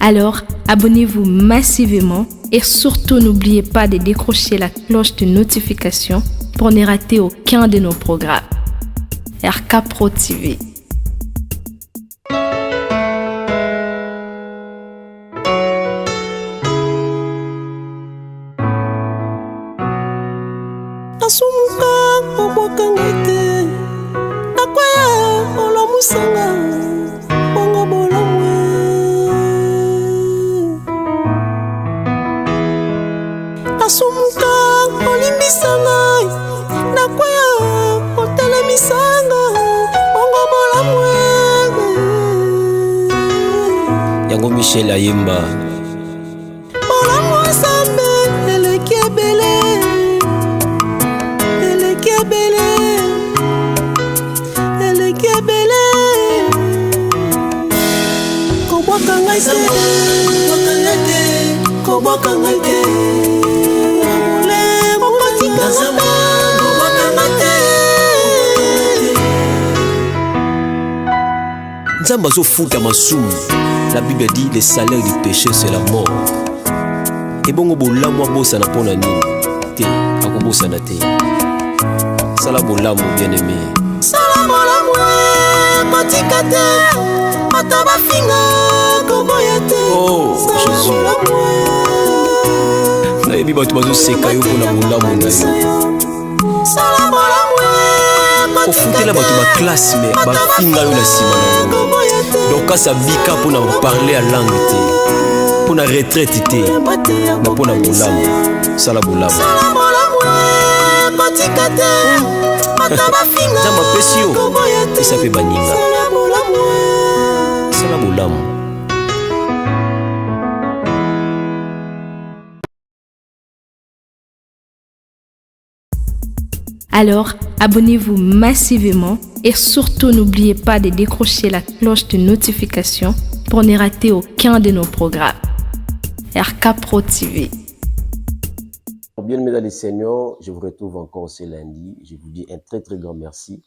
Alors, abonnez-vous massivement et surtout n'oubliez pas de décrocher la cloche de notification pour ne rater aucun de nos programmes. RK Pro TV. Yango Michel Ayemba Nzamba zo futa masumu. La Bible dit le salaire du péché c'est la mort. Et bongo bolamu bossa na pona nini te akobosa na te. Sala bolamu bien aimé. Sala bolamu matikate mataba finga koboya te. Oh Jésus. Na yebi batu bazo seka yo pona bolamu na yo. Sala bolamu ofutela bato ba classe mais ba finga yo na sima na yo. Donc quand ça bika pour na parler à langue te pour na retraite te na pour na bolamu sala bolamu matikate mataba finga nzamba pesi yo esa pe baninga sala bolamu. Alors, abonnez-vous massivement et surtout n'oubliez pas de décrocher la cloche de notification pour ne rater aucun de nos programmes. RK Pro TV. Bien, mesdames et seigneurs, je vous retrouve encore ce lundi. Je vous dis un très très grand merci.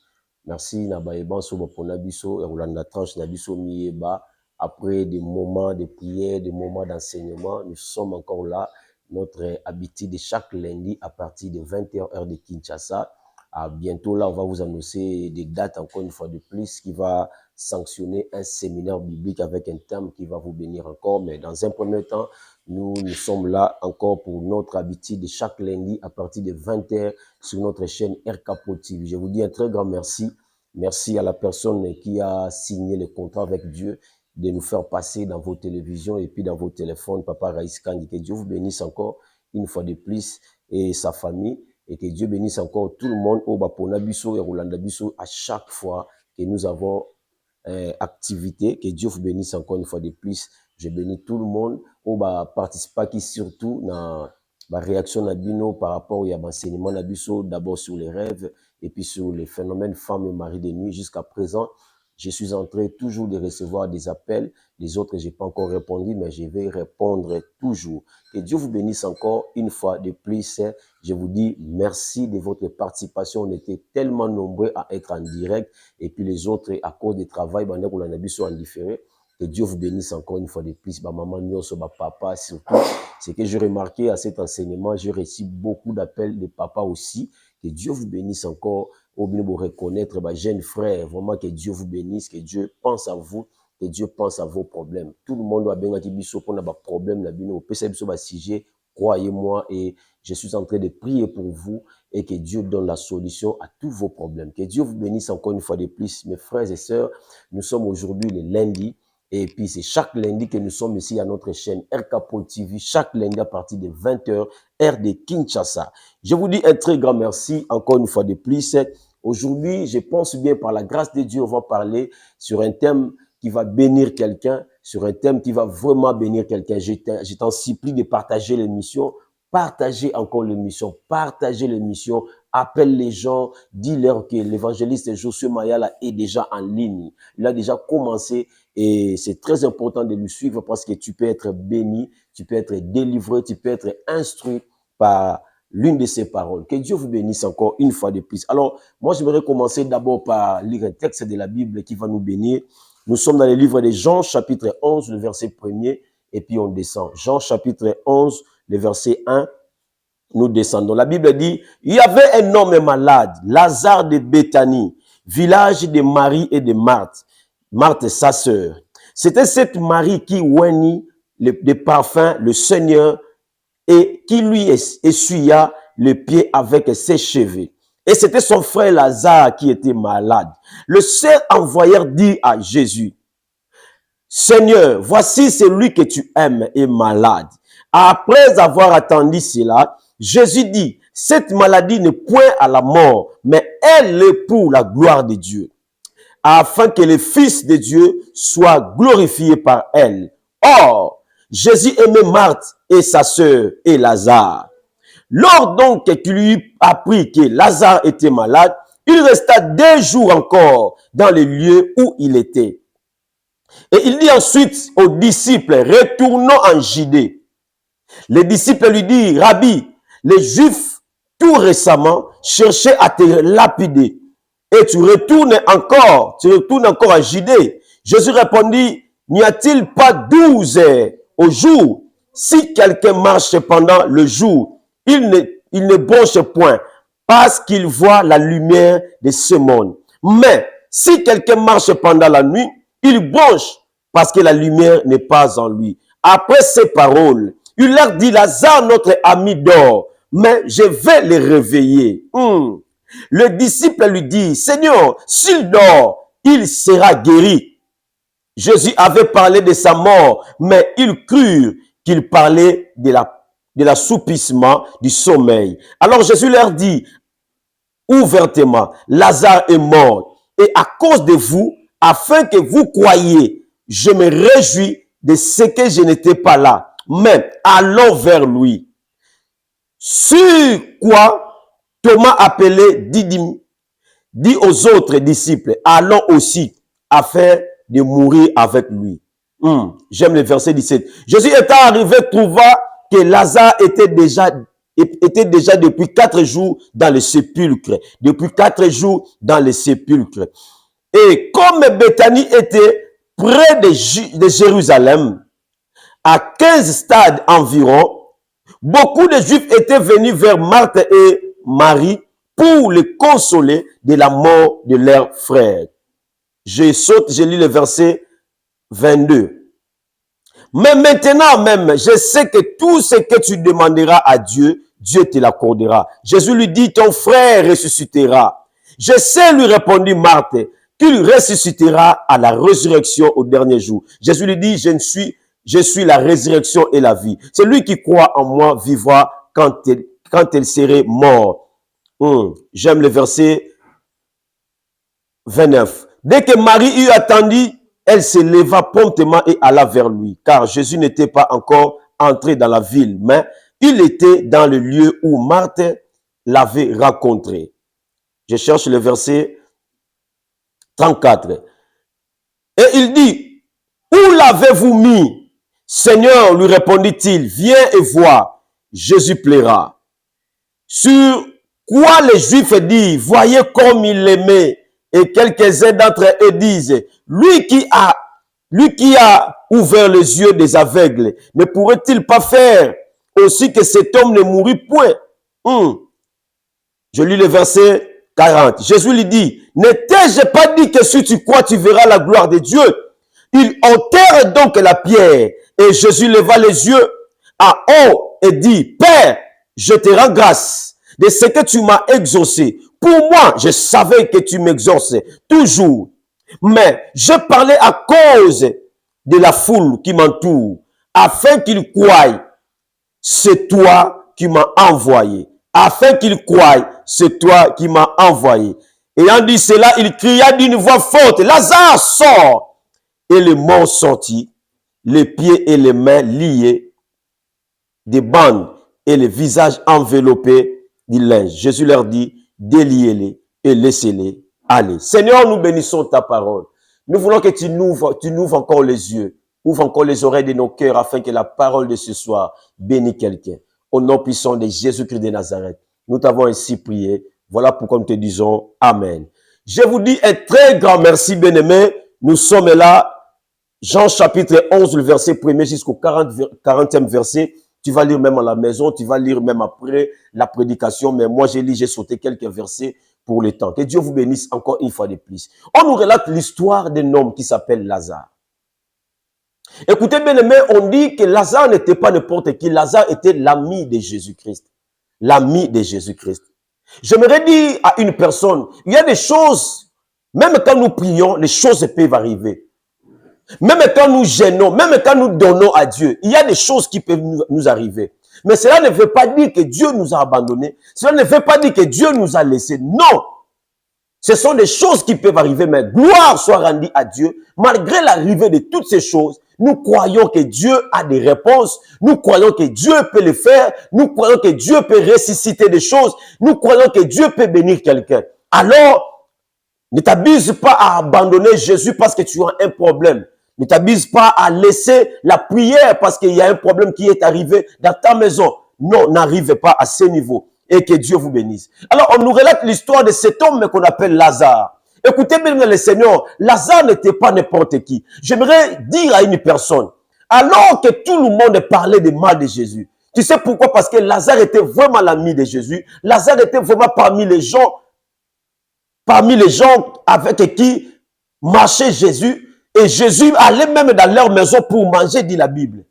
Merci Nabaeba Soboponabiso et Rolanda Tranche Nabiso Mieba. Après des moments de prière, des moments d'enseignement, nous sommes encore là. Notre habitude de chaque lundi à partir de 21h heure de Kinshasa. À bientôt là, on va vous annoncer des dates encore une fois de plus qui va sanctionner un séminaire biblique avec un thème qui va vous bénir encore. Mais dans un premier temps, nous sommes là encore pour notre habitude de chaque lundi à partir de 20h sur notre chaîne RK Pro TV. Je vous dis un très grand merci. Merci à la personne qui a signé le contrat avec Dieu de nous faire passer dans vos télévisions et puis dans vos téléphones. Papa Raïs Kandi, que Dieu vous bénisse encore une fois de plus et sa famille. Et que Dieu bénisse encore tout le monde au Bapona Biso et Rolanda Biso à chaque fois que nous avons activité. Que Dieu vous bénisse encore une fois de plus. Je bénis tout le monde au participant qui surtout dans la réaction Nabino par rapport à l'enseignement Nabiso, d'abord sur les rêves et puis sur les phénomènes femmes et mari de nuit. Jusqu'à présent, je suis en train toujours de recevoir des appels. Les autres, je n'ai pas encore répondu, mais je vais répondre toujours. Que Dieu vous bénisse encore une fois de plus. Je vous dis merci de votre participation. On était tellement nombreux à être en direct. Et puis les autres, à cause du travail, on a vu en différé. Que Dieu vous bénisse encore une fois de plus. Ma maman, ma papa, surtout. C'est que j'ai remarqué à cet enseignement, j'ai reçu beaucoup d'appels de papa aussi. Que Dieu vous bénisse encore. Au bien vous reconnaître, jeunes frères, vraiment que Dieu vous bénisse, que Dieu pense à vous, que Dieu pense à vos problèmes. Tout le monde doit bien être biso pour avoir problème na bino, peut être biso sujet, croyez-moi et je suis en train de prier pour vous et que Dieu donne la solution à tous vos problèmes. Que Dieu vous bénisse encore une fois de plus, mes frères et sœurs. Nous sommes aujourd'hui le lundi. Et puis, c'est chaque lundi que nous sommes ici à notre chaîne RK Pro TV, chaque lundi à partir de 20h, heure de Kinshasa. Je vous dis un très grand merci, encore une fois de plus. Aujourd'hui, je pense bien par la grâce de Dieu, on va parler sur un thème qui va bénir quelqu'un, sur un thème qui va vraiment bénir quelqu'un. Je t'en supplie de partager l'émission, partagez encore l'émission, appelle les gens, dis-leur que l'évangéliste Josué Mayala est déjà en ligne. Il a déjà commencé et c'est très important de le suivre parce que tu peux être béni, tu peux être délivré, tu peux être instruit par l'une de ces paroles. Que Dieu vous bénisse encore une fois de plus. Alors, moi, j'aimerais commencer d'abord par lire un texte de la Bible qui va nous bénir. Nous sommes dans le livre de Jean, chapitre 11, le verset 1er. et puis on descend. Jean chapitre 11, le verset 1, nous descendons. La Bible dit, il y avait un homme malade, Lazare de Béthanie, village de Marie et de Marthe. Marthe, sa sœur. C'était cette Marie qui oignit des parfums, le Seigneur, et qui lui essuya les pieds avec ses cheveux. Et c'était son frère Lazare qui était malade. Le Seigneur envoyeur dit à Jésus, Seigneur, voici celui que tu aimes est malade. Après avoir attendu cela, Jésus dit, cette maladie n'est point à la mort, mais elle est pour la gloire de Dieu, afin que le Fils de Dieu soit glorifié par elle. Or, Jésus aimait Marthe et sa sœur et Lazare. Lors donc qu'il lui apprit que Lazare était malade, il resta 2 jours encore dans le lieu où il était. Et il dit ensuite aux disciples, retournons en Judée. Les disciples lui disent, Rabbi, les Juifs tout récemment cherchaient à te lapider. Et tu retournes encore en Judée. Jésus répondit, n'y a-t-il pas 12 heures au jour? Si quelqu'un marche pendant le jour, il ne bronche point, parce qu'il voit la lumière de ce monde. Mais si quelqu'un marche pendant la nuit, il bronche, parce que la lumière n'est pas en lui. Après ces paroles, il leur dit, Lazare, notre ami, dort, mais je vais le réveiller. Le disciple lui dit, Seigneur, s'il dort, il sera guéri. Jésus avait parlé de sa mort, mais ils crurent qu'il parlait de l'assoupissement du sommeil. Alors Jésus leur dit ouvertement, Lazare est mort, et à cause de vous, afin que vous croyiez, je me réjouis de ce que je n'étais pas là. Mais allons vers lui. Sur quoi Thomas appelé Didyme dit aux autres disciples, allons aussi afin de mourir avec lui. J'aime le verset 17. Jésus étant arrivé, trouva que Lazare était déjà depuis 4 jours dans le sépulcre. Depuis 4 jours dans le sépulcre. Et comme Béthanie était près de Jérusalem, à 15 stades environ, beaucoup de Juifs étaient venus vers Marthe et Marie pour les consoler de la mort de leur frère. Je lis le verset 22. Mais maintenant même, je sais que tout ce que tu demanderas à Dieu, Dieu te l'accordera. Jésus lui dit, ton frère ressuscitera. Je sais, lui répondit Marthe, qu'il ressuscitera à la résurrection au dernier jour. Jésus lui dit, je suis la résurrection et la vie. Celui qui croit en moi vivra quand elle serait mort. J'aime le verset 29. Dès que Marie eut attendu, elle se leva promptement et alla vers lui, car Jésus n'était pas encore entré dans la ville, mais il était dans le lieu où Marthe l'avait rencontré. Je cherche le verset 34. Et il dit, où l'avez-vous mis? Seigneur, lui répondit-il, viens et vois. Jésus plaira. Sur quoi les Juifs disent, voyez comme il l'aimait. Et quelques-uns d'entre eux disent, lui qui a ouvert les yeux des aveugles, ne pourrait-il pas faire aussi que cet homme ne mourût point? Je lis le verset 40. Jésus lui dit, ne t'ai-je pas dit que si tu crois, tu verras la gloire de Dieu? Il enterre donc la pierre, et Jésus leva les yeux à haut et dit, Père, je te rends grâce de ce que tu m'as exaucé. Pour moi, je savais que tu m'exauçais toujours, mais je parlais à cause de la foule qui m'entoure, afin qu'ils croient, c'est toi qui m'as envoyé. Afin qu'ils croient, c'est toi qui m'as envoyé. Ayant dit cela, il cria d'une voix forte, Lazare, sort! Et le mort sortit, les pieds et les mains liés, des bandes et le visage enveloppé du linge. Jésus leur dit, déliez-les et laissez-les aller. Seigneur, nous bénissons ta parole. Nous voulons que tu nous ouvres encore les yeux, ouvre encore les oreilles de nos cœurs afin que la parole de ce soir bénisse quelqu'un. Au nom puissant de Jésus-Christ de Nazareth, nous t'avons ainsi prié. Voilà pourquoi nous te disons Amen. Je vous dis un très grand merci, bien-aimés. Nous sommes là Jean chapitre 11, le verset 1er jusqu'au 40e verset. Tu vas lire même à la maison, tu vas lire même après la prédication. Mais moi, j'ai sauté quelques versets pour le temps. Que Dieu vous bénisse encore une fois de plus. On nous relate l'histoire d'un homme qui s'appelle Lazare. Écoutez bien aimé, on dit que Lazare n'était pas n'importe qui. Lazare était l'ami de Jésus-Christ. L'ami de Jésus-Christ. J'aimerais dire à une personne, il y a des choses, même quand nous prions, les choses peuvent arriver. Même quand nous gênons, même quand nous donnons à Dieu, il y a des choses qui peuvent nous arriver. Mais cela ne veut pas dire que Dieu nous a abandonnés. Cela ne veut pas dire que Dieu nous a laissés. Non. Ce sont des choses qui peuvent arriver, mais gloire soit rendue à Dieu. Malgré l'arrivée de toutes ces choses, nous croyons que Dieu a des réponses. Nous croyons que Dieu peut le faire. Nous croyons que Dieu peut ressusciter des choses. Nous croyons que Dieu peut bénir quelqu'un. Alors, ne t'abuse pas à abandonner Jésus parce que tu as un problème. Ne t'abuse pas à laisser la prière parce qu'il y a un problème qui est arrivé dans ta maison. Non, n'arrive pas à ce niveau. Et que Dieu vous bénisse. Alors, on nous relate l'histoire de cet homme qu'on appelle Lazare. Écoutez bien le Seigneur, Lazare n'était pas n'importe qui. J'aimerais dire à une personne, alors que tout le monde parlait du mal de Jésus, tu sais pourquoi? Parce que Lazare était vraiment l'ami de Jésus. Lazare était vraiment parmi les gens avec qui marchait Jésus. Et Jésus allait même dans leur maison pour manger, dit la Bible.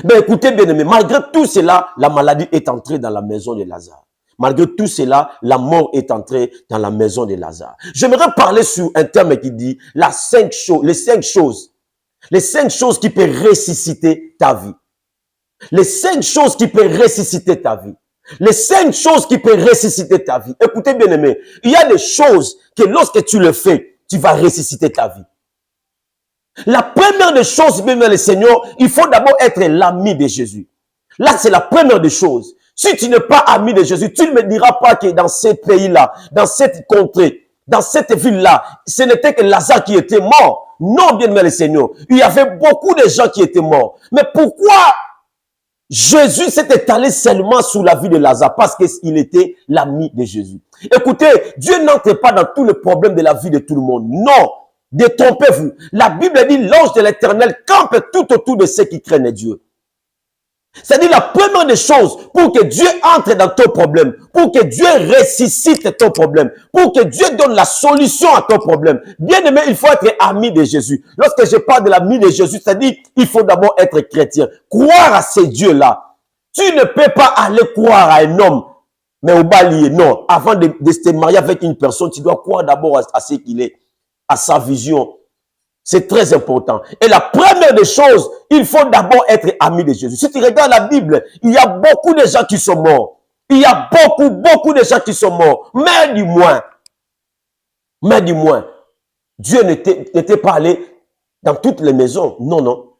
Mais écoutez bien aimé, malgré tout cela, la maladie est entrée dans la maison de Lazare. Malgré tout cela, la mort est entrée dans la maison de Lazare. J'aimerais parler sur un terme qui dit les cinq choses qui peuvent ressusciter ta vie. Les 5 choses qui peuvent ressusciter ta vie. Les 5 choses qui peuvent ressusciter ta vie. Écoutez bien aimé, il y a des choses que lorsque tu le fais, tu vas ressusciter ta vie. La première des choses, bien aimé le Seigneur, il faut d'abord être l'ami de Jésus. Là, c'est la première des choses. Si tu n'es pas ami de Jésus, tu ne me diras pas que dans ce pays-là, dans cette contrée, dans cette ville-là, ce n'était que Lazare qui était mort. Non, bien aimé le Seigneur. Il y avait beaucoup de gens qui étaient morts. Mais pourquoi Jésus s'est étalé seulement sur la vie de Lazare? Parce qu'il était l'ami de Jésus. Écoutez, Dieu n'entre pas dans tous les problèmes de la vie de tout le monde. Non, détrompez-vous. La Bible dit l'ange de l'Éternel campe tout autour de ceux qui craignent Dieu. C'est-à-dire la première des choses pour que Dieu entre dans ton problème, pour que Dieu ressuscite ton problème, pour que Dieu donne la solution à ton problème. Bien aimé, il faut être ami de Jésus. Lorsque je parle de l'ami de Jésus, c'est-à-dire il faut d'abord être chrétien. Croire à ces dieux-là. Tu ne peux pas aller croire à un homme, mais au balier. Non, avant de te marier avec une personne, tu dois croire d'abord à ce qu'il est, à sa vision. C'est très important. Et la première des choses, il faut d'abord être ami de Jésus. Si tu regardes la Bible, il y a beaucoup de gens qui sont morts. Il y a beaucoup de gens qui sont morts. Mais du moins, Dieu n'était pas allé dans toutes les maisons. Non, non.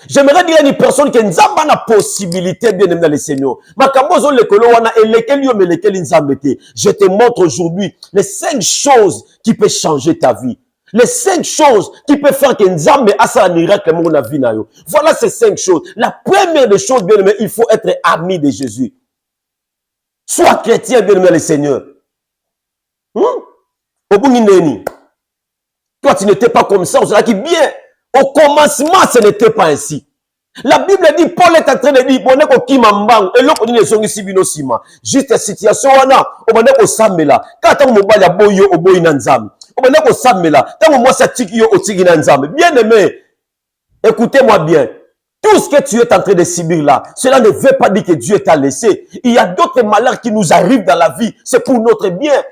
J'aimerais dire à une personne qui n'a pas la possibilité, bien aimé dans le Seigneur. Je te montre aujourd'hui les 5 choses qui peuvent changer ta vie. Les 5 choses qui peuvent faire que Nzambe a sa miracle dans la vie. Voilà ces 5 choses. La première des choses, bien aimé, il faut être ami de Jésus. Sois chrétien, bien aimé le Seigneur. Toi, tu n'étais pas comme ça. On se dit bien. Au commencement, ce n'était pas ainsi. La Bible dit, Paul est en train de dire, juste la situation, bien aimé, écoutez-moi bien. Tout ce que tu es en train de subir là, cela ne veut pas dire que Dieu t'a laissé. Il y a d'autres malheurs qui nous arrivent dans la vie. C'est pour notre bien.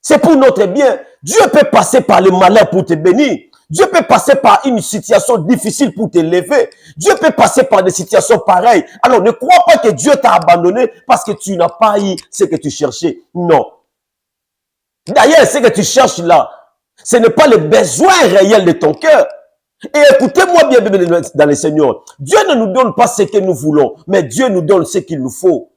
C'est pour notre bien. Dieu peut passer par le malheur pour te bénir. Dieu peut passer par une situation difficile pour te lever. Dieu peut passer par des situations pareilles. Alors, ne crois pas que Dieu t'a abandonné parce que tu n'as pas eu ce que tu cherchais. Non. D'ailleurs, ce que tu cherches là, ce n'est pas le besoin réel de ton cœur. Et écoutez-moi bien dans le Seigneur. Dieu ne nous donne pas ce que nous voulons, mais Dieu nous donne ce qu'il nous faut.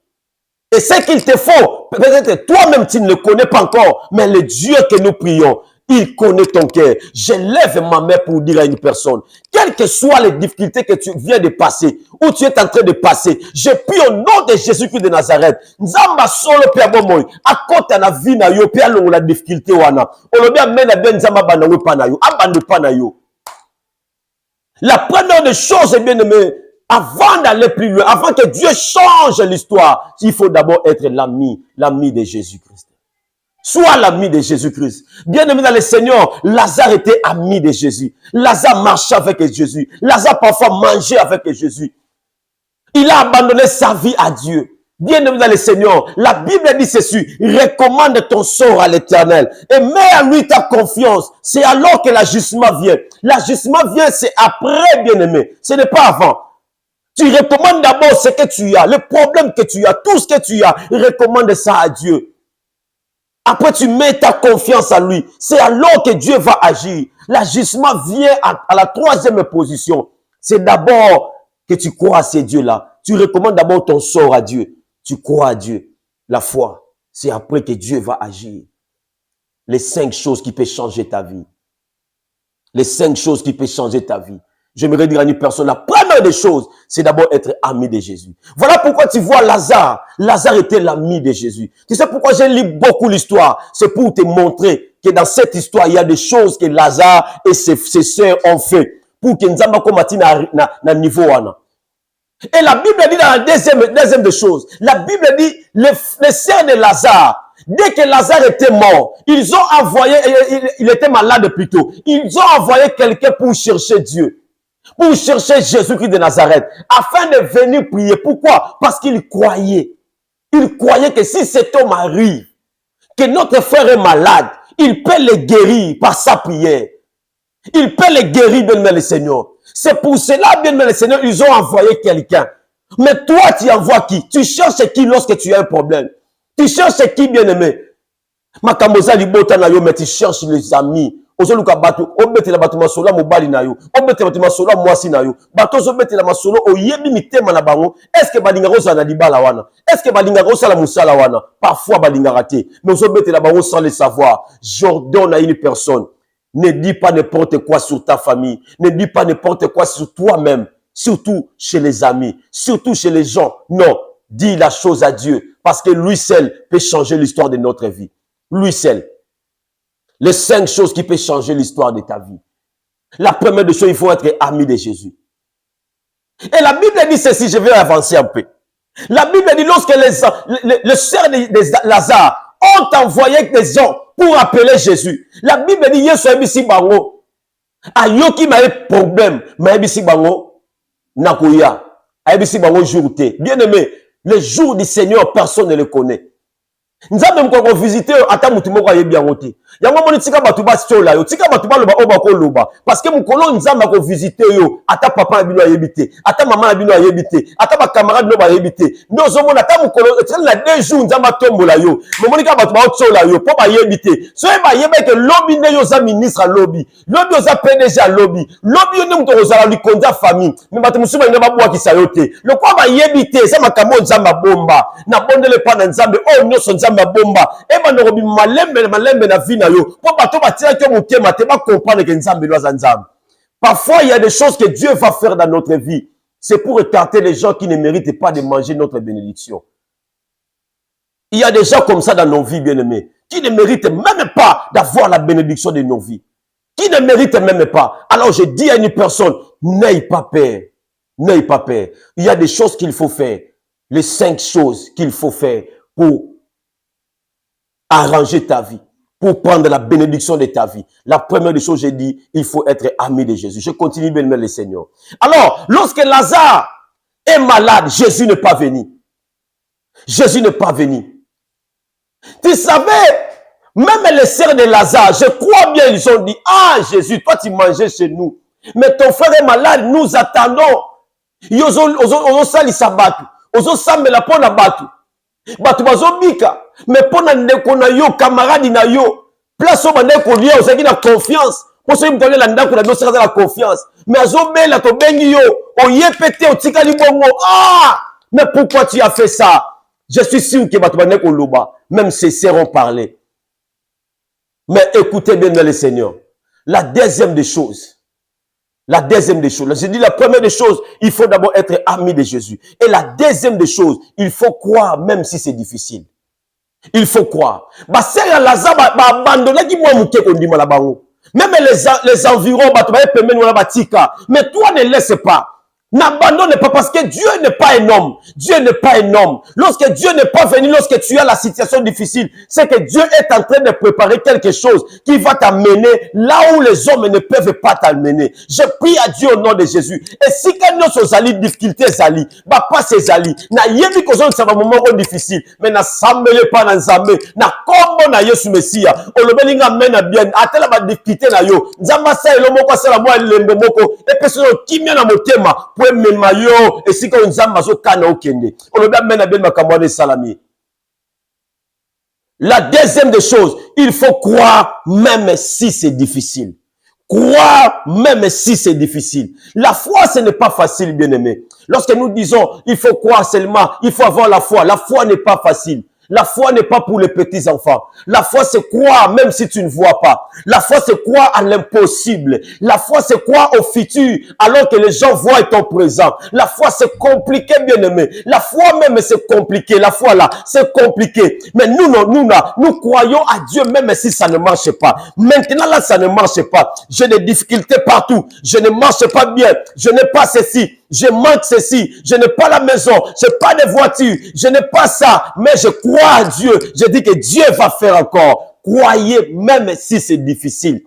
Et ce qu'il te faut, peut-être toi-même tu ne le connais pas encore, mais le Dieu que nous prions, il connaît ton cœur. Je lève ma main pour dire à une personne, quelles que soient les difficultés que tu viens de passer, ou tu es en train de passer, je prie au nom de Jésus-Christ de Nazareth. Nzamba solo pe abomoy, akota na vie na yo pe alongo la difficulté wana. Olobi amena ben nzamba bana we pa na yo, abande pa na yo. La première des choses, bien aimé, avant d'aller plus loin, avant que Dieu change l'histoire, il faut d'abord être l'ami de Jésus-Christ. Sois l'ami de Jésus-Christ. Bien aimé dans le Seigneur, Lazare était ami de Jésus. Lazare marchait avec Jésus. Lazare parfois mangeait avec Jésus. Il a abandonné sa vie à Dieu. Bien aimé dans le Seigneur, la Bible dit ceci: recommande ton sort à l'Éternel et mets à lui ta confiance. C'est alors que l'ajustement vient. L'ajustement vient, c'est après, bien aimé. Ce n'est pas avant. Tu recommandes d'abord ce que tu as, le problème que tu as, tout ce que tu as. Recommande ça à Dieu. Après, tu mets ta confiance à lui. C'est alors que Dieu va agir. L'ajustement vient à la troisième position. C'est d'abord que tu crois à ces dieux-là. Tu recommandes d'abord ton sort à Dieu. Tu crois à Dieu. La foi, c'est après que Dieu va agir. Les 5 choses qui peuvent changer ta vie. Les 5 choses qui peuvent changer ta vie. J'aimerais dire à une personne, la première des choses, c'est d'abord être ami de Jésus. Voilà pourquoi tu vois Lazare. Lazare était l'ami de Jésus. Tu sais pourquoi j'ai lu beaucoup l'histoire? C'est pour te montrer que dans cette histoire, il y a des choses que Lazare et ses sœurs ont fait pour que Nzamba komati na niveau wana. Et la Bible dit dans la deuxième des choses, la Bible dit, les sœurs de Lazare, dès que Lazare était mort, ils ont envoyé, il était malade plutôt, ils ont envoyé quelqu'un pour chercher Dieu. Pour chercher Jésus-Christ de Nazareth, afin de venir prier. Pourquoi? Parce qu'il croyait. Il croyait que si cet homme arrive, que notre frère est malade, il peut le guérir par sa prière. Il peut le guérir, bien-aimé le Seigneur. C'est pour cela, bien-aimé le Seigneur, ils ont envoyé quelqu'un. Mais toi, tu envoies qui? Tu cherches qui lorsque tu as un problème? Tu cherches qui, bien-aimé? Makamoza libota na yo, mais tu cherches les amis. Ozoluka batu, obetela batu masolo mobali na yo, obetela batu masolo mwasi na yo. Bato obetela masolo oyebi mitema na bango. Est-ce que balinga rosa na libala wana? Est-ce que balinga rosa la musala wana? Parfois balinga raté. Mais obetela bango sans le savoir. J'ordonne à une personne, ne dis pas n'importe quoi sur ta famille, ne dis pas n'importe quoi sur toi-même, surtout chez les amis, surtout chez les gens. Non, dis la chose à Dieu, parce que lui seul peut changer l'histoire de notre vie. Lui seul. Les 5 choses qui peuvent changer l'histoire de ta vie. La première des choses, il faut être ami de Jésus. Et la Bible dit ceci, je vais avancer un peu. La Bible dit, lorsque les sœurs de Lazare ont envoyé des gens pour appeler Jésus, la Bible dit, Yesu ebisi bango, ayoki ma problème, ma ebisi bango, nakoya, ebisi bango jour te. Bien aimé, le jour du Seigneur, personne ne le connaît. Nzambe mko visiter ata mutu moko ayebi yango te. Yango moni tika batu ba tsola yo, tika batu ba loba oba ko loba parce que mukolo nzambe ko visiter yo ata papa na bino ayebi te, ata mama na bino ayebi te, ata ba camarade no ba ayebi te. Ndozo mona ata mukolo etel na 2 jours nzambe tombola yo. Momoni ka batu ba tsola yo po ba yebi te. So e ba yebe ke lobby ne yo za ministre lobby, lobby za PDG lobby, lobby yo ne muto ko zala likonza famille. Me batu musuma ne ba bwa kisayo te. Le kwa ba yebi te, sa makambo nzambe bomba. Na bondele pa na nzambe oh nyoso ma bomba et bandorobi malembe na vie na yo pour bato batira que motema te ba comprendre que nzambe loza nzambe. Parfois il y a des choses que Dieu va faire dans notre vie, c'est pour écarter les gens qui ne méritent pas de manger notre bénédiction. Il y a des gens comme ça dans nos vies, bien-aimés, qui ne méritent même pas d'avoir la bénédiction de nos vies, qui ne méritent même pas. Alors je dis à une personne, n'aie pas peur, n'aie pas peur. Il y a des choses qu'il faut faire, les 5 choses qu'il faut faire pour arranger ta vie, pour prendre la bénédiction de ta vie. La première des choses, j'ai dit, il faut être ami de Jésus. Je continue, bien aimé le Seigneur. Alors, lorsque Lazare est malade, Jésus n'est pas venu. Jésus n'est pas venu. Tu savais, même les sœurs de Lazare, je crois bien, ils ont dit, ah Jésus, toi tu mangeais chez nous, mais ton frère est malade, nous attendons. Ils ont sali sabatu, ils ont sali la peau na batu. Batu bazo bika. Mais pour ndeko na yo, camarade na yo, place au bandeko lié, vous avez la confiance. Pour ceux qui me connaissent, la ndeko na yo, c'est la confiance. Mais azo bela to bengi yo, o yepete o tika libongo. Ah! Mais pourquoi tu as fait ça? Je suis sûr que batu bandeko loba, même ses sœurs ont parlé. Mais écoutez bien le Seigneur. La deuxième des choses, je dis la première des choses, il faut d'abord être ami de Jésus. Et la deuxième des choses, il faut croire même si c'est difficile. Il faut croire. Lazare abandonné qui moi muke kondima la bango. Même les environs, mais toi ne laisse pas. N'abandonne pas parce que Dieu n'est pas un homme. Dieu n'est pas un homme. Lorsque Dieu n'est pas venu, lorsque tu as la situation difficile, c'est que Dieu est en train de préparer quelque chose qui va t'amener là où les hommes ne peuvent pas t'amener. Je prie à Dieu au nom de Jésus. Et si quelqu'un aux alliés, difficulté zali, bah pas ses alliés. Na yebi kozo ça va moment difficile, mais na sambele pas na nzambe, na kombo na Yesu Messia. Olobelinga mena bien, atela ba difficulté na yo. Nzamba sa elo moko sala moi lembo moko, et personne kimia na motema. Et si on la deuxième des choses, il faut croire même si c'est difficile. Croire même si c'est difficile. La foi, ce n'est pas facile, bien-aimé. Lorsque nous disons, il faut croire seulement, il faut avoir la foi n'est pas facile. La foi n'est pas pour les petits enfants. La foi, c'est croire même si tu ne vois pas. La foi, c'est croire à l'impossible. La foi, c'est croire au futur alors que les gens voient ton présent. La foi, c'est compliqué, bien aimé. La foi même, c'est compliqué. La foi là, c'est compliqué. Mais nous croyons à Dieu même si ça ne marche pas. Maintenant là, ça ne marche pas. J'ai des difficultés partout. Je ne marche pas bien. Je n'ai pas ceci. Je manque ceci, je n'ai pas la maison, je n'ai pas de voiture, je n'ai pas ça, mais je crois à Dieu. Je dis que Dieu va faire encore. Croyez même si c'est difficile.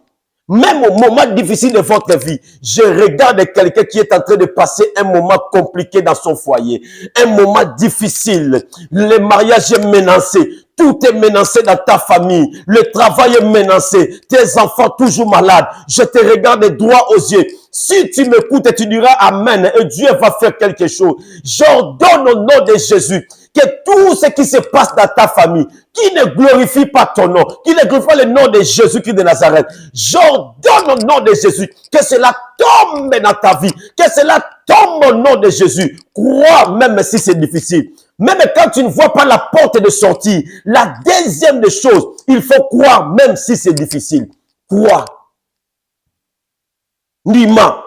Même au moment difficile de votre vie, je regarde quelqu'un qui est en train de passer un moment compliqué dans son foyer, un moment difficile. Le mariage est menacé. Tout est menacé dans ta famille. Le travail est menacé. Tes enfants toujours malades. Je te regarde droit aux yeux. Si tu m'écoutes et tu diras Amen et Dieu va faire quelque chose. J'ordonne au nom de Jésus que tout ce qui se passe dans ta famille, qui ne glorifie pas ton nom, qui ne glorifie pas le nom de Jésus-Christ de Nazareth, j'ordonne au nom de Jésus que cela tombe dans ta vie, que cela tombe au nom de Jésus. Crois même si c'est difficile. Même quand tu ne vois pas la porte de sortie, la deuxième des choses, il faut croire même si c'est difficile. Crois. Nima.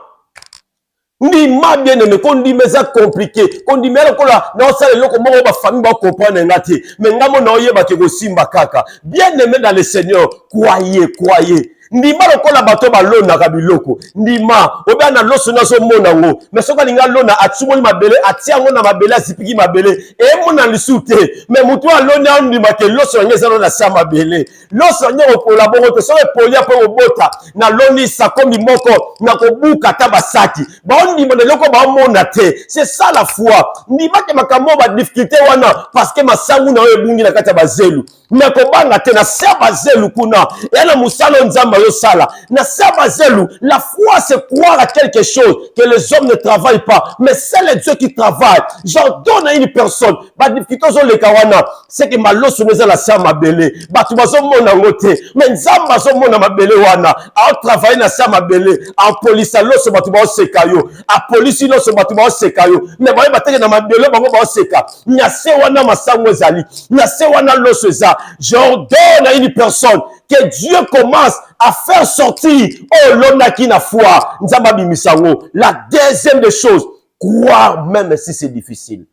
Nima bien aimé, qu'on dit mais c'est compliqué. Qu'on dit mais là, non ça le comment ma famille va comprendre ngati. Mais ngamo na oye ba ke go simba kaka. Bien aimé dans le Seigneur, croyez, croyez. Ndima lokola bato balona kabiloko ndima oba na loso na so mona ngo mais soka linga lona atsumoni mabele atiango na mabele asipiki mabele e mona lisute mais mutu alona ndima ke loso ngeza na sa mabele loso nyo ko la bongo to so polia po obota na loni sakomi moko na kobuka tabasaki ba ndima na loko ba mona te. C'est ça la foi. Ndima ke makambo ba difficulté wana parce que masangu na ebungi na kata bazelu mais ko banga te na sa bazelu kuna yana musalo nzamba yo sala na sa bazelu. La foi c'est croire à quelque chose que les hommes ne travaillent pas, mais c'est le Dieu qui travaille. J'ordonne à une personne ba difficulté zo le kawana c'est que maloso neza la sa mabele batu bazo mona ngote mais nzamba zo mona mabele wana a travailler na sa mabele en police loso batu ba sekayo a police loso batu ba sekayo mais ba bateke na mabele bango ba seka nya se wana masango ezali nya se wana loso za. J'ordonne à une personne que Dieu commence à faire sortir oh l'onaki na foi nzamba bimisango. La deuxième des choses, croire même si c'est difficile.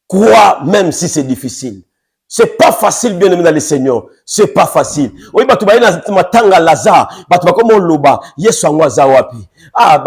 Croire même si c'est difficile. C'est pas facile, bien aimé dans le Seigneur. C'est pas facile. Oui, batu ba ina matanga Lazare, batu ba komo loba, Yesu angwaza wapi. Ah,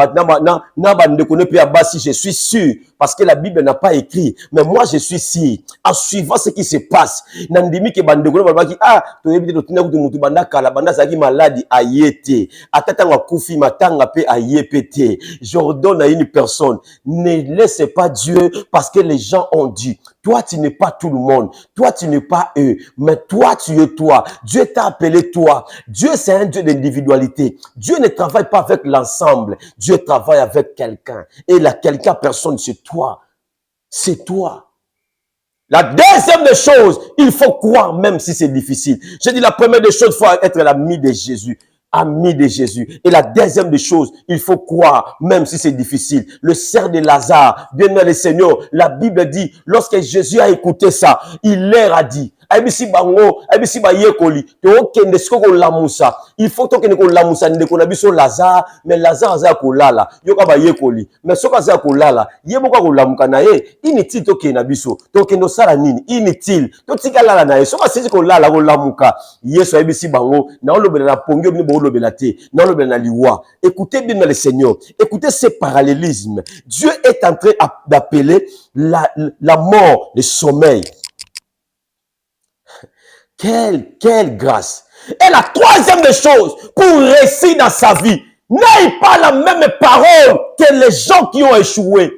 na bandeko ne pe abasi, je suis sûr parce que la Bible n'a pas écrit, mais moi je suis sûr en suivant ce qui se passe. Nandimi ke bandeko ba baki ah, to yebi to tina kutu mutu bandaka la banda zaki maladi ayete. Atata nga kufi matanga pe ayepete. J'ordonne à une personne, ne laisse pas Dieu parce que les gens ont dit toi, tu n'es pas tout le monde. Toi, tu n'es pas eux. Mais toi, tu es toi. Dieu t'a appelé toi. Dieu, c'est un Dieu d'individualité. Dieu ne travaille pas avec l'ensemble. Dieu travaille avec quelqu'un. Et la quelqu'un, personne, c'est toi. C'est toi. La deuxième des choses, il faut croire même si c'est difficile. J'ai dit la première des choses, il faut être l'ami de Jésus. Ami de Jésus. Et la deuxième des choses, il faut croire, même si c'est difficile. Le cerf de Lazare, bien aimé le Seigneur, la Bible dit, lorsque Jésus a écouté ça, il leur a dit, ayebisi bango, ayebisi ba yekoli, to kende siko ko lamusa. Il faut to kende ko lamusa ndeko na biso Lazare, mais Lazare aza ko lala, yoka ba yekoli. Mais soka aza ko lala, yeboka ko lamuka na ye, inutile to kende na biso, to kende sala nini, inutile. To tika lala na ye, soka sisi ko lala ko lamuka. Yesu ayebisi bango, na olobela na pongi obini bo olobela te, na olobela na liwa. Écoutez bien le Seigneur, écoutez ce parallélisme. Dieu est en train d'appeler la mort, le sommeil. Quelle grâce. Et la troisième des choses, pour réussir dans sa vie, n'aie pas la même parole que les gens qui ont échoué.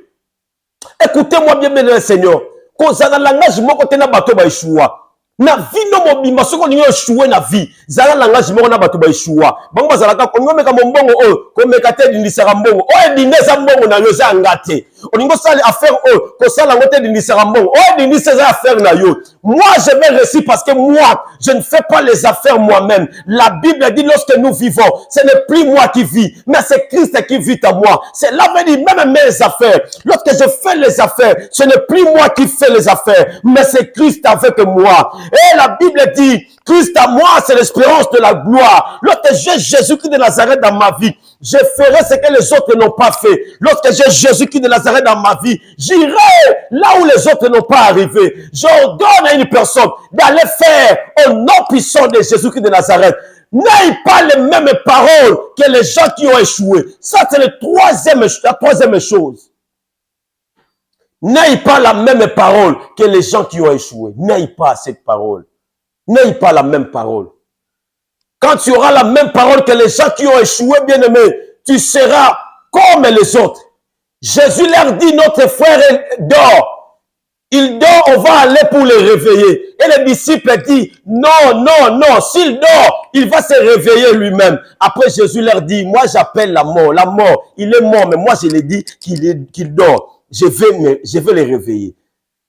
Écoutez-moi bien, le Seigneur. Quand ça a langage, moi, quand on a bateau, ba échoua. Na vie no mobimba soko ninyo échoué na vie. Zala langage mo na bato ba échoua. Bango bazala ka konyo meka mbongo o, ko meka te dindisaka mbongo. O dindesa mbongo na yo za ngate. Oningo sali affaire o, ko sala ngote dindisaka mbongo. O dindisa za affaire na yo. Moi je vais réussir parce que moi je ne fais pas les affaires moi-même. La Bible dit lorsque nous vivons, ce n'est plus moi qui vis, mais c'est Christ qui vit en moi. C'est l'avenir même mes affaires. Lorsque je fais les affaires, ce n'est plus moi qui fais les affaires, mais c'est Christ avec moi. Et la Bible dit, Christ à moi, c'est l'espérance de la gloire. Lorsque j'ai Jésus-Christ de Nazareth dans ma vie, je ferai ce que les autres n'ont pas fait. Lorsque j'ai Jésus-Christ de Nazareth dans ma vie, j'irai là où les autres n'ont pas arrivé. J'ordonne à une personne d'aller faire au nom puissant de Jésus-Christ de Nazareth. N'aie pas les mêmes paroles que les gens qui ont échoué. Ça, c'est la troisième chose. N'aie pas la même parole que les gens qui ont échoué. N'aie pas cette parole. N'aie pas la même parole. Quand tu auras la même parole que les gens qui ont échoué, bien-aimé, tu seras comme les autres. Jésus leur dit, notre frère dort. Il dort, on va aller pour le réveiller. Et les disciples disent, non, s'il dort, il va se réveiller lui-même. Après, Jésus leur dit, moi j'appelle la mort. La mort, il est mort, mais moi je l'ai dit qu'il dort. Je vais les réveiller.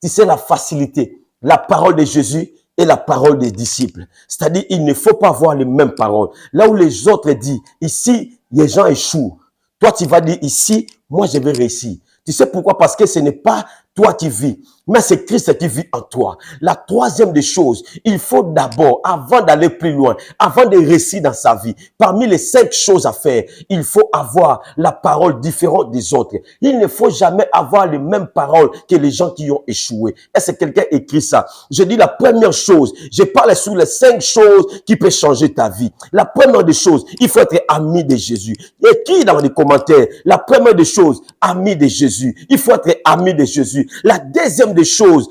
Tu sais la facilité, la parole de Jésus et la parole des disciples. C'est-à-dire, il ne faut pas avoir les mêmes paroles. Là où les autres disent, ici, les gens échouent. Toi, tu vas dire, ici, moi, je vais réussir. Tu sais pourquoi? Parce que ce n'est pas toi qui vis, mais c'est Christ qui vit en toi. La troisième des choses, il faut d'abord, avant d'aller plus loin, avant de réussir dans sa vie, parmi les 5 choses à faire, il faut avoir la parole différente des autres. Il ne faut jamais avoir les mêmes paroles que les gens qui ont échoué. Est-ce que quelqu'un écrit ça? Je dis la première chose, je parle sur les 5 choses qui peuvent changer ta vie. La première des choses, il faut être ami de Jésus. Écris dans les commentaires, la première des choses, ami de Jésus. Il faut être ami de Jésus. La deuxième des choses,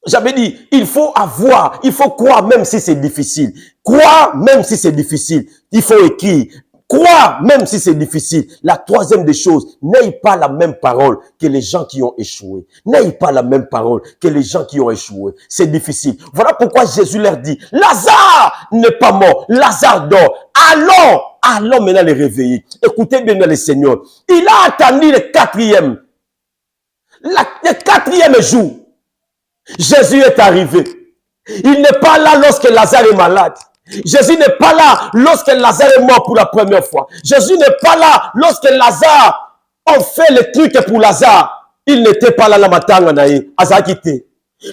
j'avais dit, il faut croire même si c'est difficile. Croire même si c'est difficile. Il faut écrire. Croire même si c'est difficile. La troisième des choses, n'aie pas la même parole que les gens qui ont échoué. N'aie pas la même parole que les gens qui ont échoué. C'est difficile. Voilà pourquoi Jésus leur dit, Lazare n'est pas mort. Lazare dort. Allons maintenant les réveiller. Écoutez bien le Seigneur. Il a attendu le quatrième jour. Jésus est arrivé. Il n'est pas là lorsque Lazare est malade. Jésus n'est pas là lorsque Lazare est mort pour la première fois. Jésus n'est pas là lorsque Lazare a fait le truc pour Lazare. Il n'était pas là la matanga naïe. Azakité.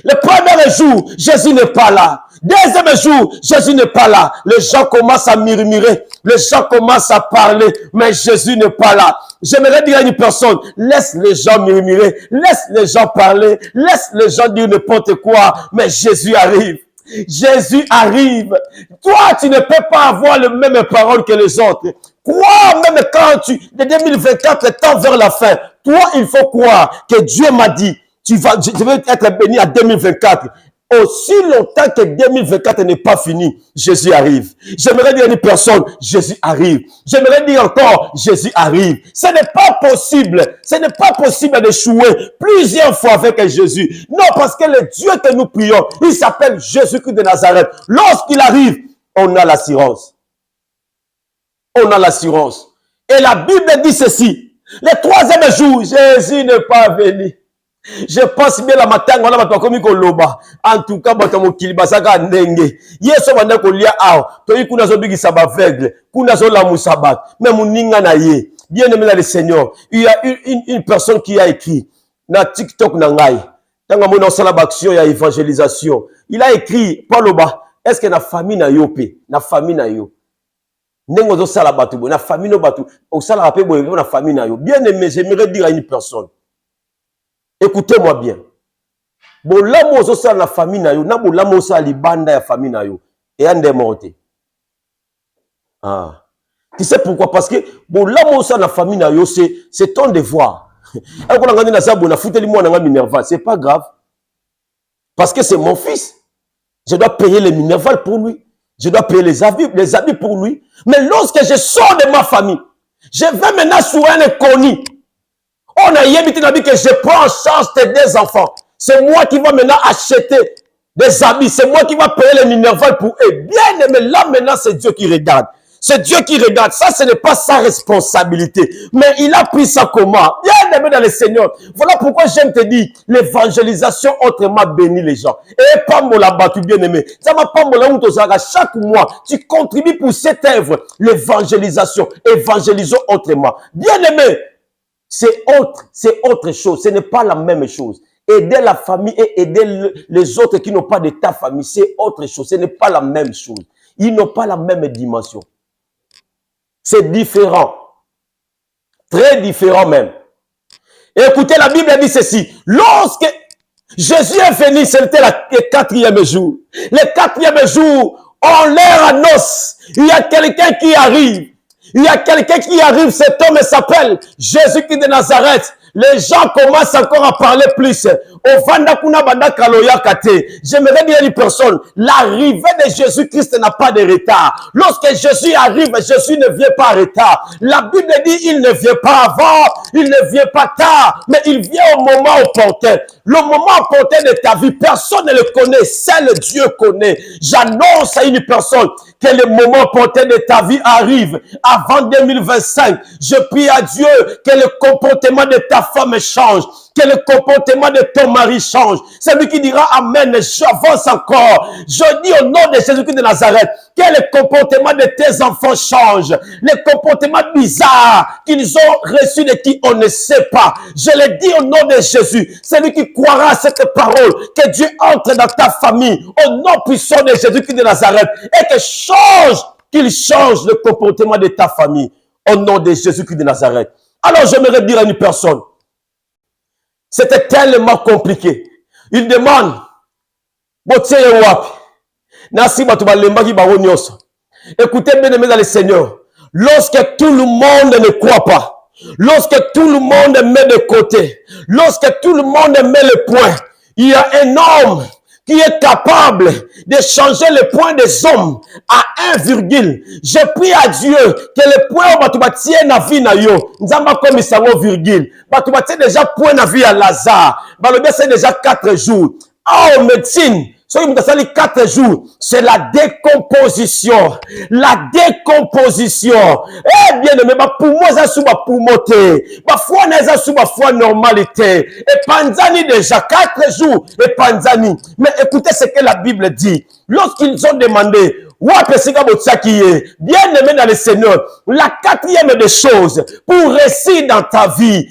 Le premier jour, Jésus n'est pas là. Deuxième jour, Jésus n'est pas là. Les gens commencent à murmurer. Les gens commencent à parler. Mais Jésus n'est pas là. J'aimerais dire à une personne, laisse les gens murmurer. Laisse les gens parler. Laisse les gens dire n'importe quoi. Mais Jésus arrive. Jésus arrive. Toi, tu ne peux pas avoir les mêmes paroles que les autres. Crois même quand de 2024 tend vers la fin. Toi, il faut croire que Dieu m'a dit, je vais être béni à 2024. Aussi longtemps que 2024 n'est pas fini, Jésus arrive. J'aimerais dire à une personne, Jésus arrive. J'aimerais dire encore, Jésus arrive. Ce n'est pas possible. Ce n'est pas possible d'échouer plusieurs fois avec Jésus. Non, parce que le Dieu que nous prions, il s'appelle Jésus-Christ de Nazareth. Lorsqu'il arrive, on a l'assurance. On a l'assurance. Et la Bible dit ceci. Le troisième jour, Jésus n'est pas venu. Je pense bien la matin, on a comme loba. En tout cas, batomo kilibasaka ndenge. Yeso banda kolia ao. Toi, kuna zo bigi saba aveugle. Kuna zo la musabat. Mais muninga na ye. Bien aimé dans le Seigneur. Il y a une personne qui a écrit. Na TikTok na ngai. Tant que mon sala action ya évangélisation, il a écrit Paloba, est-ce que na famille na yo pe, na famille na yo. Nengo zo sala batu, na famille no batu, au sala rapé boy na famille na yo. Bien aimé, j'aimerais dire à une personne. Écoutez-moi bien. Bon là mo zo sala na famille na yo, na bo là mo sala libanda ya famille na yo. Et ande morte. Ah. Tu sais pourquoi? Parce que bon là mo sala na famille na yo, c'est ton devoir. C'est pas grave. Parce que c'est mon fils. Je dois payer les minervales pour lui. Je dois payer les habits pour lui. Mais lorsque je sors de ma famille, je vais maintenant sur un inconnu. On a évité que je prends en charge tes deux enfants. C'est moi qui vais maintenant acheter des habits. C'est moi qui vais payer les minervales pour eux. Bien aimé, là maintenant c'est Dieu qui regarde. C'est Dieu qui regarde. Ça, ce n'est pas sa responsabilité. Mais il a pris ça comment? Bien aimé dans le Seigneur. Voilà pourquoi j'aime te dire, l'évangélisation autrement bénit les gens. Et pas mon là-bas, bien aimé. Ça m'a pas mon là chaque mois, tu contribues pour cette œuvre, l'évangélisation. Évangélisons autrement. Bien aimé, c'est autre chose. Ce n'est pas la même chose. Aider la famille et aider les autres qui n'ont pas de ta famille, c'est autre chose. Ce n'est pas la même chose. Ils n'ont pas la même dimension. C'est différent. Très différent même. Et écoutez, la Bible dit ceci. Lorsque Jésus est venu, c'était le 4e jour. Le 4e jour, on l'air à noces. Il y a quelqu'un qui arrive. Il y a quelqu'un qui arrive. Cet homme s'appelle Jésus-Christ de Nazareth. Les gens commencent encore à parler plus. J'aimerais dire à une personne, l'arrivée de Jésus-Christ n'a pas de retard. Lorsque Jésus arrive, Jésus ne vient pas en retard. La Bible dit, il ne vient pas avant, il ne vient pas tard, mais il vient au moment opportun. Le moment opportun de ta vie, personne ne le connaît, seul Dieu connaît. J'annonce à une personne que le moment opportun de ta vie arrive avant 2025. Je prie à Dieu que le comportement de ta femme change, que le comportement de ton mari change. C'est lui qui dira Amen, j'avance encore. Je dis au nom de Jésus-Christ de Nazareth, que le comportement de tes enfants change. Le comportement bizarre qu'ils ont reçu de qui on ne sait pas. Je le dis au nom de Jésus. C'est lui qui croira à cette parole, que Dieu entre dans ta famille, au nom puissant de Jésus-Christ de Nazareth, et que qu'il change le comportement de ta famille, au nom de Jésus-Christ de Nazareth. Alors j'aimerais dire à une personne, c'était tellement compliqué. Il demande, écoutez bien aimés dans le Seigneur, lorsque tout le monde ne croit pas, lorsque tout le monde met de côté, lorsque tout le monde met le point, il y a un homme qui est capable de changer le point des hommes à 1 virgule. Je prie à Dieu que le point où tu tiens la vie na yo, nzamba comme ça virgule. Tu tiens déjà point na vie à Lazare. C'est déjà 4 jours. En médecine, ce qui m'a dit 4 jours, c'est la décomposition. La décomposition. Eh bien, mais pour moi, ça sous ma pour monter. Ma foi, ça sous ma foi normalité. Et Panzani déjà 4 jours. Et Panzani. Mais écoutez ce que la Bible dit. Lorsqu'ils ont demandé, bien aimé dans le Seigneur, la 4e des choses pour réussir dans ta vie.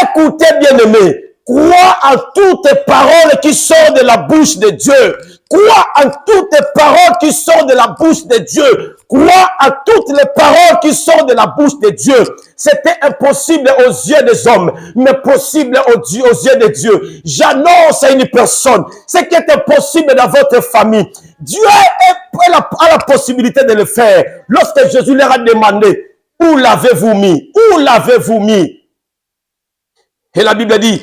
Écoutez, bien aimé. Crois en toutes les paroles qui sortent de la bouche de Dieu. Crois en toutes les paroles qui sortent de la bouche de Dieu. Crois en toutes les paroles qui sortent de la bouche de Dieu. C'était impossible aux yeux des hommes, mais possible aux yeux de Dieu. J'annonce à une personne, ce qui est impossible dans votre famille, Dieu a la possibilité de le faire. Lorsque Jésus leur a demandé, où l'avez-vous mis? Où l'avez-vous mis? Et la Bible dit,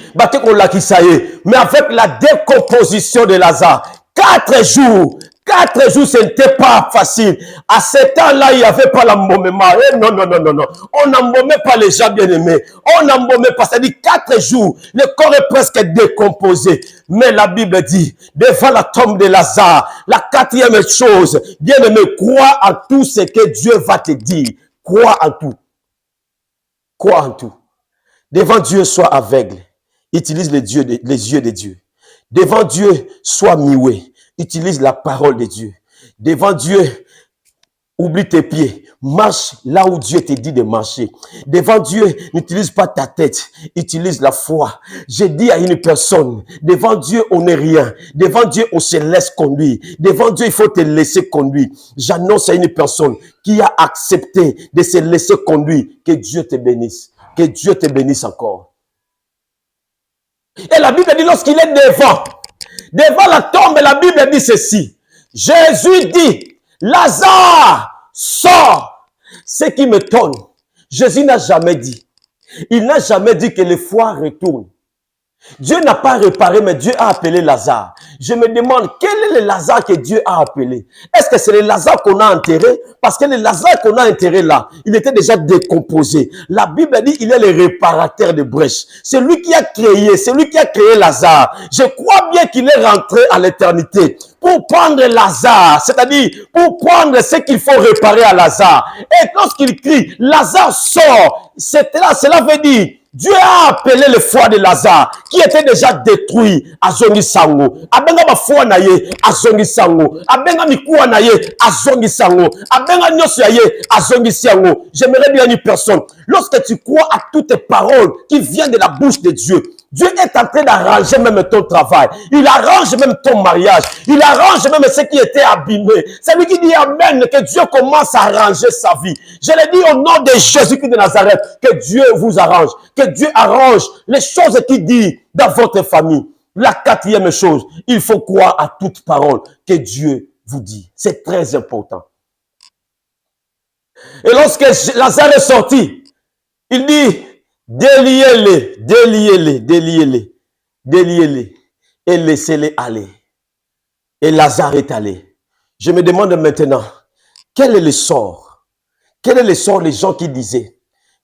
mais avec la décomposition de Lazare, 4 jours, ce n'était pas facile. À ce temps-là, il n'y avait pas l'embaumement. Non. On n'embaumait pas les gens bien-aimés. On n'embaumait pas. C'est-à-dire 4 jours, le corps est presque décomposé. Mais la Bible dit, devant la tombe de Lazare, la 4e chose, bien-aimé, crois en tout ce que Dieu va te dire. Crois en tout. Crois en tout. Devant Dieu, sois aveugle. Utilise les yeux de Dieu. Devant Dieu, sois muet. Utilise la parole de Dieu. Devant Dieu, oublie tes pieds. Marche là où Dieu te dit de marcher. Devant Dieu, n'utilise pas ta tête, utilise la foi. Je dis à une personne, devant Dieu, on n'est rien. Devant Dieu, on se laisse conduire. Devant Dieu, il faut te laisser conduire. J'annonce à une personne qui a accepté de se laisser conduire, que Dieu te bénisse. Que Dieu te bénisse encore. Et la Bible dit, lorsqu'il est devant la tombe, la Bible dit ceci. Jésus dit, Lazare, sors. Ce qui m'étonne, Jésus n'a jamais dit. Il n'a jamais dit que les foi retournent. Dieu n'a pas réparé, mais Dieu a appelé Lazare. Je me demande, quel est le Lazare que Dieu a appelé? Est-ce que c'est le Lazare qu'on a enterré? Parce que le Lazare qu'on a enterré là, il était déjà décomposé. La Bible dit, il est le réparateur de brèches. C'est lui qui a créé Lazare. Je crois bien qu'il est rentré à l'éternité pour prendre Lazare, c'est-à-dire pour prendre ce qu'il faut réparer à Lazare. Et lorsqu'il crie, Lazare sort, cela veut dire, Dieu a appelé le foie de Lazare, qui était déjà détruit à Zongi Sango. Abenga ba foie na ye à Zongi Sango. Abenga mikuwa na ye à Zongi Sango. Abenga nyoso ya ye à Zongi Sango. J'aimerais bien une personne, lorsque tu crois à toutes les paroles qui viennent de la bouche de Dieu, Dieu est en train d'arranger même ton travail. Il arrange même ton mariage. Il arrange même ce qui était abîmé. C'est lui qui dit Amen, que Dieu commence à arranger sa vie. Je le dis au nom de Jésus-Christ de Nazareth, que Dieu vous arrange. Que Dieu arrange les choses qu'il dit dans votre famille. La quatrième chose, il faut croire à toute parole que Dieu vous dit. C'est très important. Et lorsque Lazare est sorti, il dit, déliez-les et laissez-les aller. Et Lazare est allé. Je me demande maintenant, quel est le sort? Quel est le sort des gens qui disaient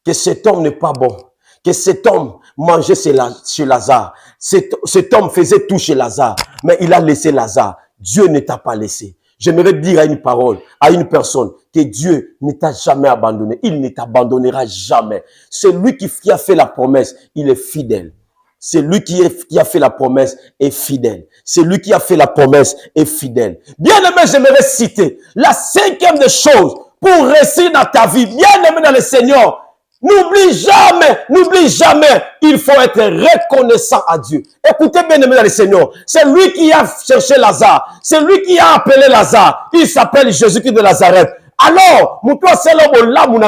que cet homme n'est pas bon, que cet homme mangeait chez Lazare, cet homme faisait tout chez Lazare, mais il a laissé Lazare. Dieu ne t'a pas laissé. J'aimerais dire à une parole, à une personne, que Dieu ne t'a jamais abandonné. Il ne t'abandonnera jamais. C'est lui qui a fait la promesse, il est fidèle. C'est lui qui a fait la promesse est fidèle. C'est lui qui a fait la promesse est fidèle. Bien aimé, j'aimerais citer la cinquième des choses pour réussir dans ta vie. Bien aimé dans le Seigneur, n'oublie jamais, il faut être reconnaissant à Dieu. Écoutez bien aimé dans le Seigneur, c'est lui qui a cherché Lazare, c'est lui qui a appelé Lazare. Il s'appelle Jésus-Christ de Nazareth. Alors, mon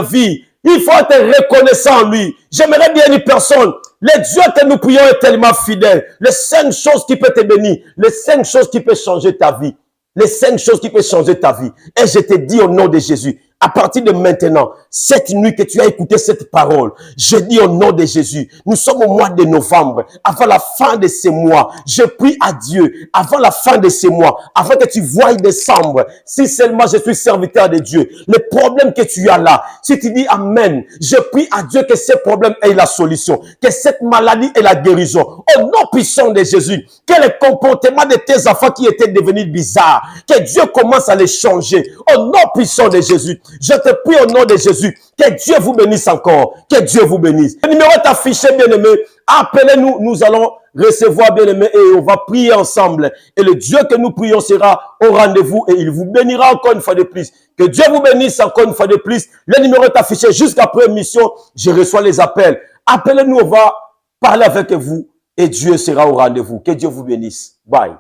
vie, il faut être reconnaissant en lui. J'aimerais bien une personne. Le Dieu que nous prions est tellement fidèle. Les 5 choses qui peuvent te bénir. Les 5 choses qui peuvent changer ta vie. Les 5 choses qui peuvent changer ta vie. Et je te dis au nom de Jésus, à partir de maintenant, cette nuit que tu as écouté cette parole, je dis au nom de Jésus, nous sommes au mois de novembre, avant la fin de ce mois, je prie à Dieu, avant la fin de ce mois, avant que tu voies décembre, si seulement je suis serviteur de Dieu, le problème que tu as là, si tu dis Amen, je prie à Dieu que ce problème ait la solution, que cette maladie ait la guérison, au nom puissant de Jésus, que le comportement de tes enfants qui étaient devenus bizarres, que Dieu commence à les changer, au nom puissant de Jésus. Je te prie au nom de Jésus, que Dieu vous bénisse encore, que Dieu vous bénisse. Le numéro est affiché, bien-aimé. Appelez-nous, nous allons recevoir, bien-aimé, et on va prier ensemble. Et le Dieu que nous prions sera au rendez-vous et il vous bénira encore une fois de plus. Que Dieu vous bénisse encore une fois de plus. Le numéro est affiché jusqu'après émission. Je reçois les appels. Appelez-nous, on va parler avec vous et Dieu sera au rendez-vous. Que Dieu vous bénisse. Bye.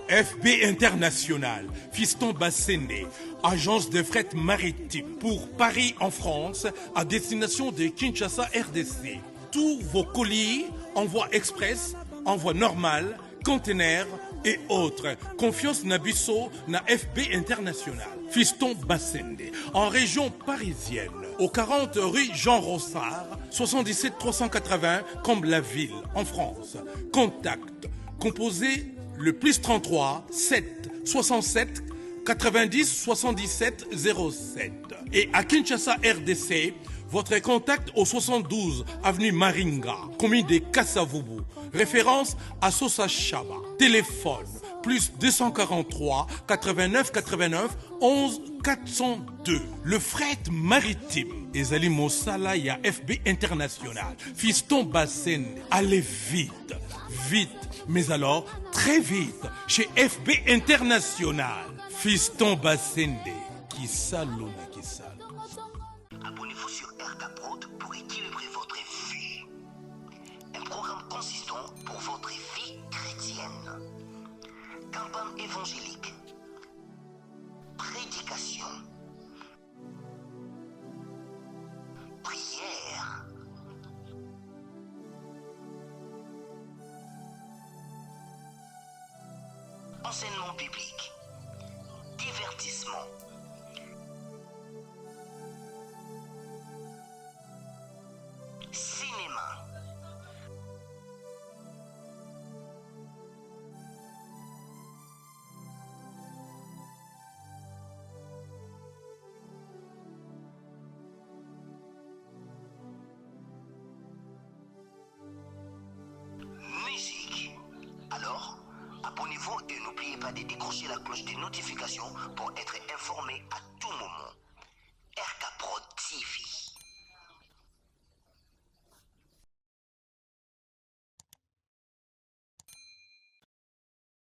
FB International, Fiston Bassende, agence de fret maritime pour Paris en France, à destination de Kinshasa RDC. Tous vos colis, envoi express, envoi normal, conteneur et autres. Confiance Nabisso na FB International. Fiston Bassende, en région parisienne, au 40 rue Jean Rossard, 77 380 Comble-la-Ville, en France. Contact, composé le plus 33 7 67 90 77 07. Et à Kinshasa RDC, votre contact au 72 avenue Maringa, commune de Kassavubu. Référence à Sosa Chaba. Téléphone plus 243 89 89 11 402. Le fret maritime. Ezali Mosala ya FB International. Fiston Bassende. Allez vite, vite. Mais alors, très vite, chez FB International. Fiston Bassende. Kisalo na Kisalo. Abonnez-vous sur RK Prod pour équilibrer votre vie. Un programme consistant pour votre vie chrétienne. Campagne évangélique. Prédication. Prière. Enseignement biblique. Divertissement. Cinéma. Musique. Alors, abonnez-vous et n'oubliez pas de décrocher la cloche des notifications pour être informé à tout moment.